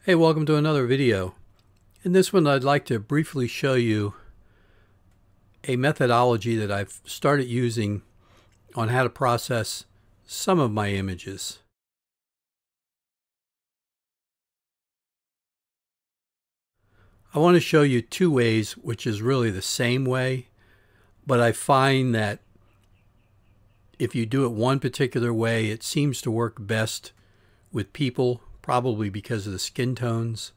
Hey, welcome to another video. In this one, I'd like to briefly show you a methodology that I've started using on how to process some of my images. I want to show you two ways, which is really the same way, but I find that if you do it one particular way, it seems to work best with people, probably because of the skin tones,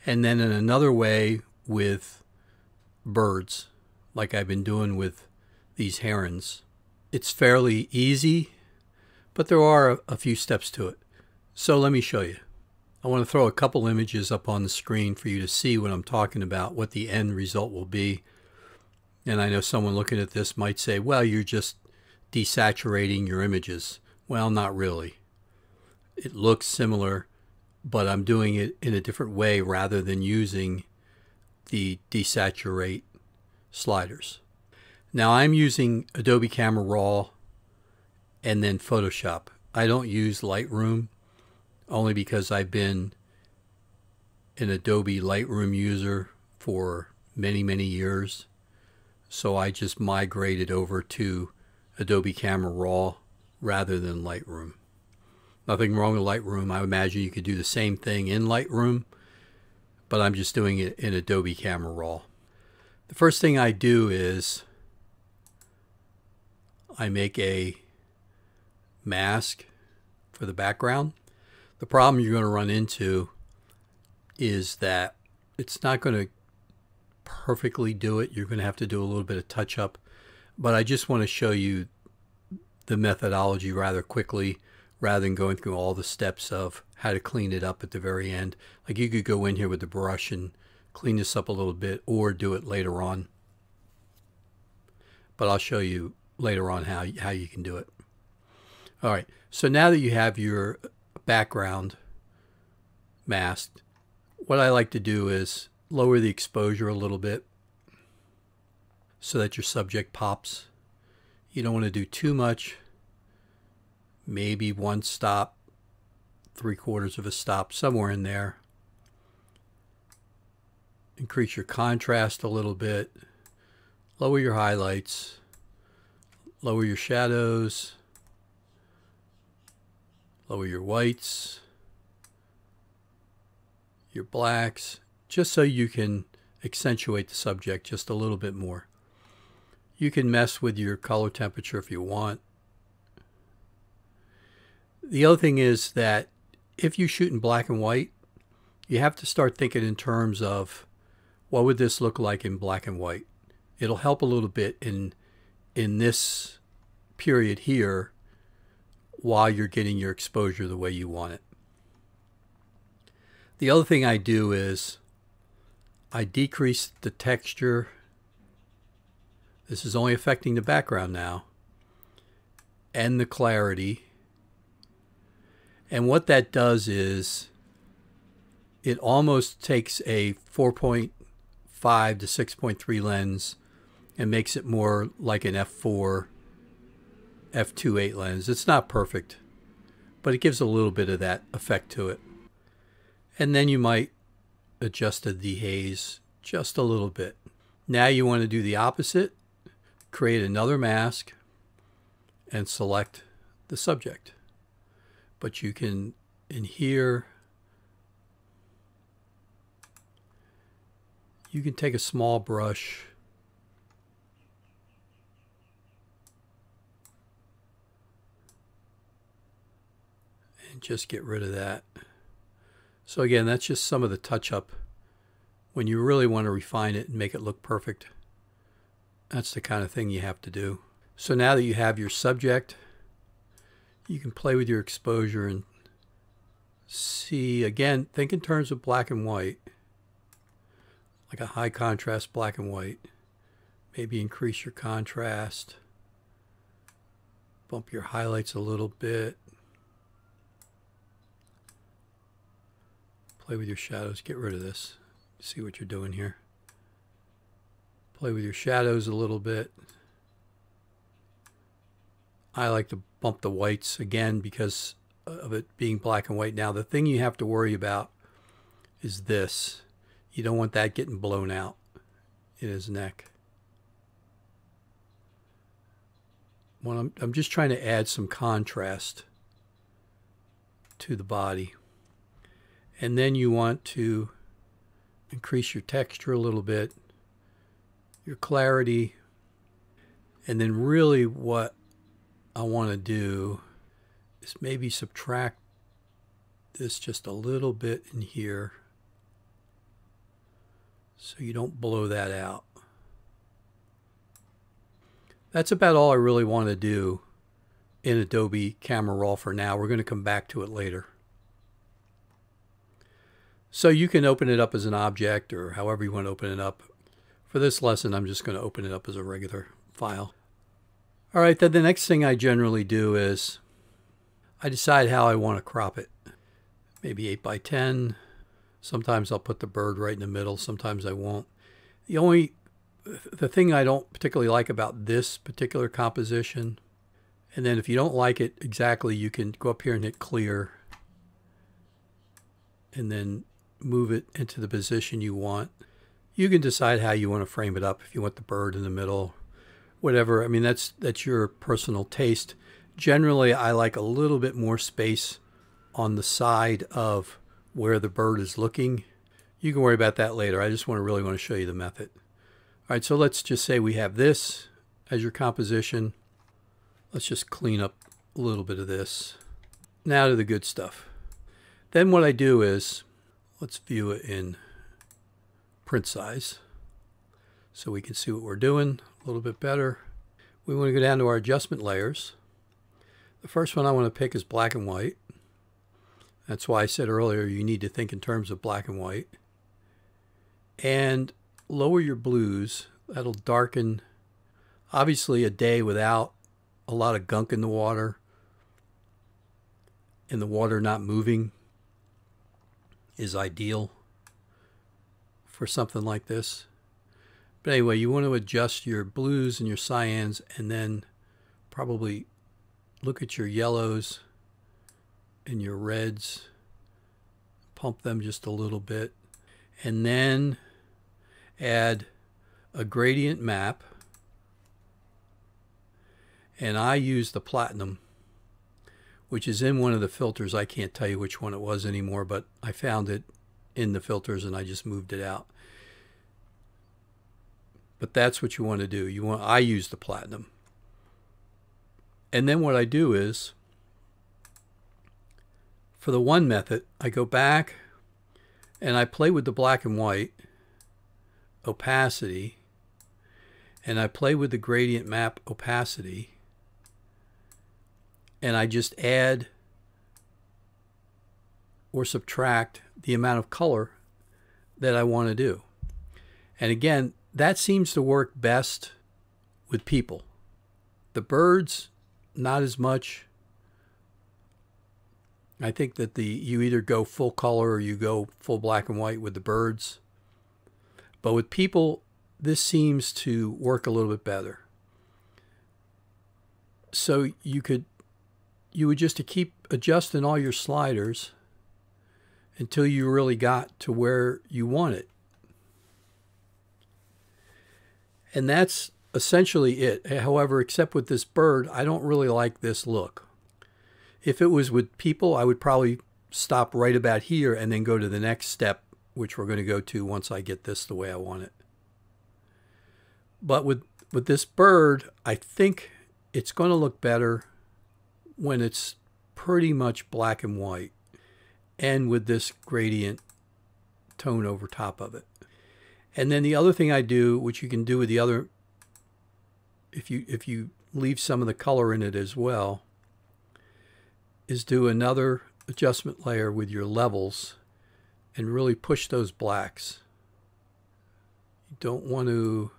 and then in another way with birds, like I've been doing with these herons. It's fairly easy, but there are a few steps to it. So let me show you. I want to throw a couple images up on the screen for you to see what I'm talking about, what the end result will be. And I know someone looking at this might say, well, you're just desaturating your images. Well, not really. It looks similar, but I'm doing it in a different way rather than using the desaturate sliders. Now I'm using Adobe Camera Raw and then Photoshop. I don't use Lightroom only because I've been an Adobe Lightroom user for many years. So I just migrated over to Adobe Camera Raw rather than Lightroom. Nothing wrong with Lightroom. I imagine you could do the same thing in Lightroom, but I'm just doing it in Adobe Camera Raw. The first thing I do is I make a mask for the background. The problem you're going to run into is that it's not going to perfectly do it. You're going to have to do a little bit of touch up, but I just want to show you the methodology rather quickly rather than going through all the steps of how to clean it up at the very end. Like you could go in here with the brush and clean this up a little bit or do it later on. But I'll show you later on how you can do it. All right, so now that you have your background masked, what I like to do is lower the exposure a little bit so that your subject pops. You don't want to do too much. Maybe one stop, 3/4 of a stop, somewhere in there. Increase your contrast a little bit. Lower your highlights. Lower your shadows. Lower your whites. Your blacks. Just so you can accentuate the subject just a little bit more. You can mess with your color temperature if you want. The other thing is that if you shoot in black and white, you have to start thinking in terms of what would this look like in black and white. It'll help a little bit in this period here while you're getting your exposure the way you want it. The other thing I do is I decrease the texture. This is only affecting the background now, and the clarity. And what that does is it almost takes a 4.5 to 6.3 lens and makes it more like an f4, f2.8 lens. It's not perfect, but it gives a little bit of that effect to it. And then you might adjust the dehaze just a little bit. Now you want to do the opposite. Create another mask and select the subject. But you can, in here, you can take a small brush and just get rid of that. So again, that's just some of the touch-up. When you really want to refine it and make it look perfect, that's the kind of thing you have to do. So now that you have your subject, you can play with your exposure and see, again, think in terms of black and white, like a high contrast black and white. Maybe increase your contrast, bump your highlights a little bit, play with your shadows, get rid of this, see what you're doing here. Play with your shadows a little bit. I like to bump the whites again because of it being black and white. Now the thing you have to worry about is this. You don't want that getting blown out in his neck. Well, I'm just trying to add some contrast to the body. And then you want to increase your texture a little bit, your clarity, and then really what I want to do is maybe subtract this just a little bit in here so you don't blow that out. That's about all I really want to do in Adobe Camera Raw for now. We're going to come back to it later. So you can open it up as an object or however you want to open it up. For this lesson, I'm just going to open it up as a regular file. All right, then the next thing I generally do is I decide how I want to crop it. Maybe 8 by 10. Sometimes I'll put the bird right in the middle. Sometimes I won't. The thing I don't particularly like about this particular composition, and then if you don't like it exactly, you can go up here and hit clear and then move it into the position you want. You can decide how you want to frame it up, if you want the bird in the middle, whatever. I mean, that's your personal taste. Generally, I like a little bit more space on the side of where the bird is looking. You can worry about that later. I just really want to show you the method. All right, so let's just say we have this as your composition. Let's just clean up a little bit of this. Now to the good stuff. Then what I do is, let's view it in print size so we can see what we're doing a little bit better. We want to go down to our adjustment layers. The first one I want to pick is black and white. That's why I said earlier you need to think in terms of black and white. And lower your blues. That'll darken. Obviously a day without a lot of gunk in the water and the water not moving is ideal for something like this. But anyway, you want to adjust your blues and your cyans and then probably look at your yellows and your reds, pump them just a little bit, and then add a gradient map. And I use the platinum, which is in one of the filters. I can't tell you which one it was anymore, but I found it in the filters and I just moved it out. But that's what you want to do. I use the platinum. And then what I do is, for the one method, I go back and I play with the black and white opacity, and I play with the gradient map opacity, and I just add or subtract the amount of color that I want to do. And again, that seems to work best with people. The birds, not as much. I think that you either go full color or you go full black and white with the birds. But with people, this seems to work a little bit better. So you would just keep adjusting all your sliders until you really got to where you want it. And that's essentially it. However, except with this bird, I don't really like this look. If it was with people, I would probably stop right about here and then go to the next step, which we're going to go to once I get this the way I want it. But with this bird, I think it's going to look better when it's pretty much black and white and with this gradient tone over top of it. And then the other thing I do, which you can do with the other, if you leave some of the color in it as well, is do another adjustment layer with your levels and really push those blacks. You don't want to,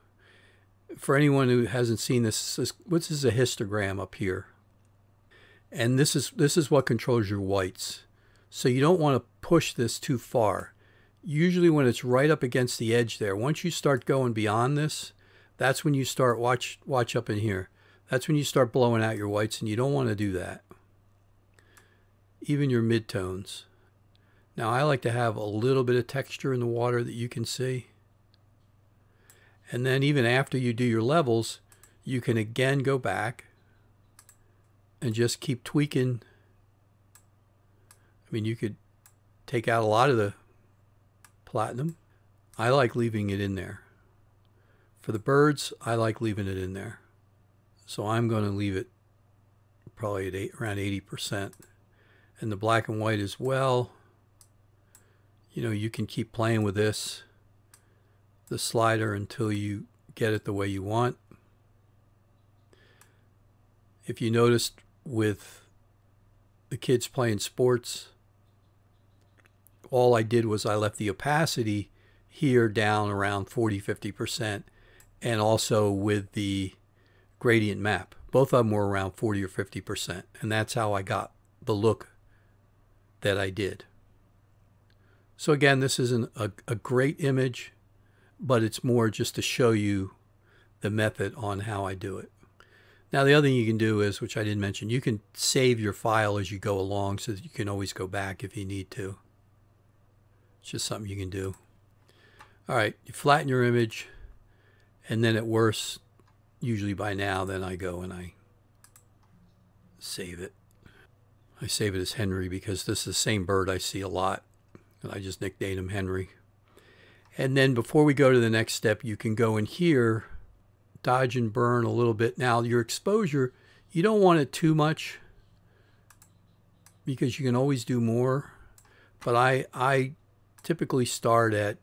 for anyone who hasn't seen this is a histogram up here. And this is what controls your whites. So you don't want to push this too far. Usually when it's right up against the edge there, once you start going beyond this, that's when you start, watch up in here. That's when you start blowing out your whites, and you don't want to do that. Even your midtones. Now I like to have a little bit of texture in the water that you can see. And then even after you do your levels, you can again go back and just keep tweaking. I mean, you could take out a lot of the platinum. I like leaving it in there. For the birds, I like leaving it in there. So I'm going to leave it probably at around 80%. And the black and white as well. You know, you can keep playing with this, the slider, until you get it the way you want. If you noticed with the kids playing sports, all I did was I left the opacity here down around 40–50%, and also with the gradient map. Both of them were around 40 or 50%, and that's how I got the look that I did. So again, this isn't a great image, but it's more just to show you the method on how I do it. Now the other thing you can do is, which I didn't mention, you can save your file as you go along so that you can always go back if you need to. It's just something you can do. All right, you flatten your image, and then at worst, usually by now, then I go and I save it. I save it as Henry because this is the same bird I see a lot, and I just nicknamed him Henry. And then before we go to the next step, you can go in here, dodge and burn a little bit. Now your exposure, you don't want it too much because you can always do more. But I typically start at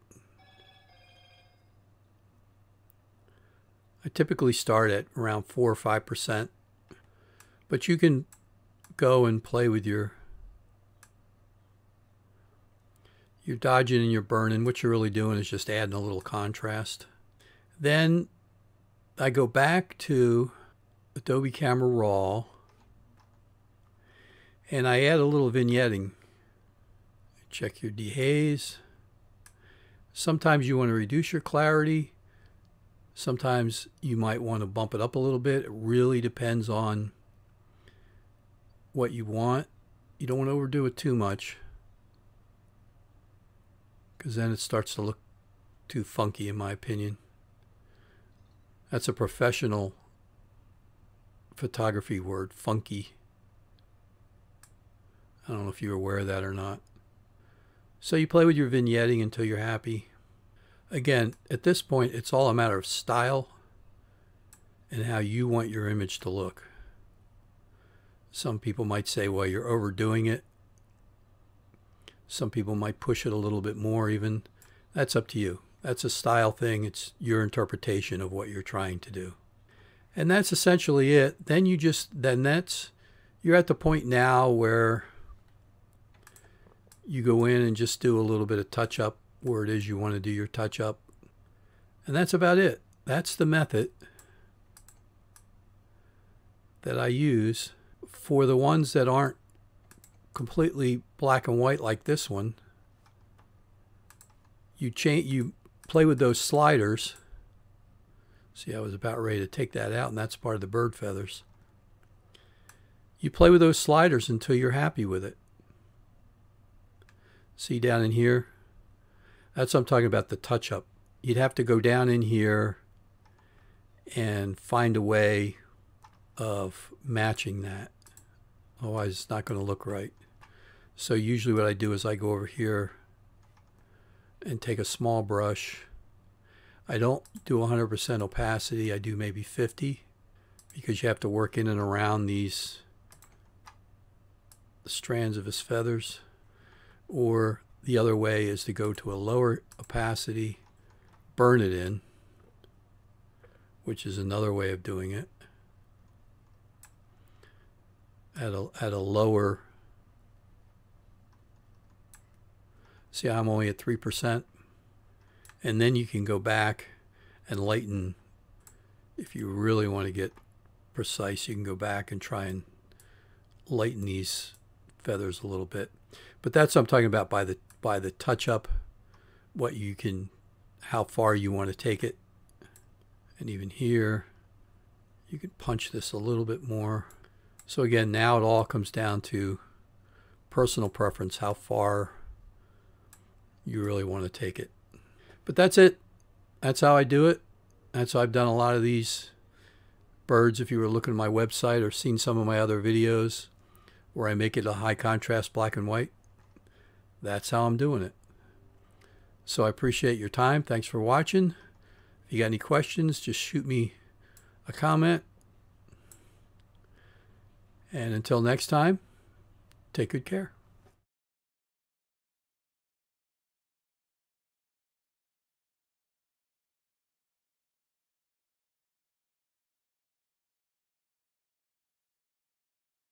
around 4 or 5%. But you can go and play with your dodging and your burning. What you're really doing is just adding a little contrast. Then I go back to Adobe Camera Raw and I add a little vignetting. Check your dehaze. Sometimes you want to reduce your clarity. Sometimes you might want to bump it up a little bit. It really depends on what you want. You don't want to overdo it too much, because then it starts to look too funky, in my opinion. That's a professional photography word, funky. I don't know if you're aware of that or not. So you play with your vignetting until you're happy. Again, at this point, it's all a matter of style and how you want your image to look. Some people might say, well, you're overdoing it. Some people might push it a little bit more even. That's up to you. That's a style thing. It's your interpretation of what you're trying to do. And that's essentially it. Then you're at the point now where you go in and just do a little bit of touch-up where it is you want to do your touch-up. And that's about it. That's the method that I use. For the ones that aren't completely black and white like this one, you play with those sliders. See, I was about ready to take that out, and that's part of the bird feathers. You play with those sliders until you're happy with it. See down in here? That's what I'm talking about, the touch-up. You'd have to go down in here and find a way of matching that. Otherwise, it's not going to look right. So usually what I do is I go over here and take a small brush. I don't do 100% opacity. I do maybe 50, because you have to work in and around the strands of his feathers. Or the other way is to go to a lower opacity, burn it in, which is another way of doing it. At a lower, see, I'm only at 3%, and then you can go back and lighten. If you really want to get precise, you can go back and try and lighten these feathers a little bit. But that's what I'm talking about by the touch-up, how far you want to take it. And even here, you can punch this a little bit more. So again, now it all comes down to personal preference, how far you really want to take it. But that's it. That's how I do it. That's how I've done a lot of these birds. If you were looking at my website or seen some of my other videos where I make it a high contrast black and white, that's how I'm doing it. So I appreciate your time. Thanks for watching. If you got any questions, just shoot me a comment. And until next time, take good care.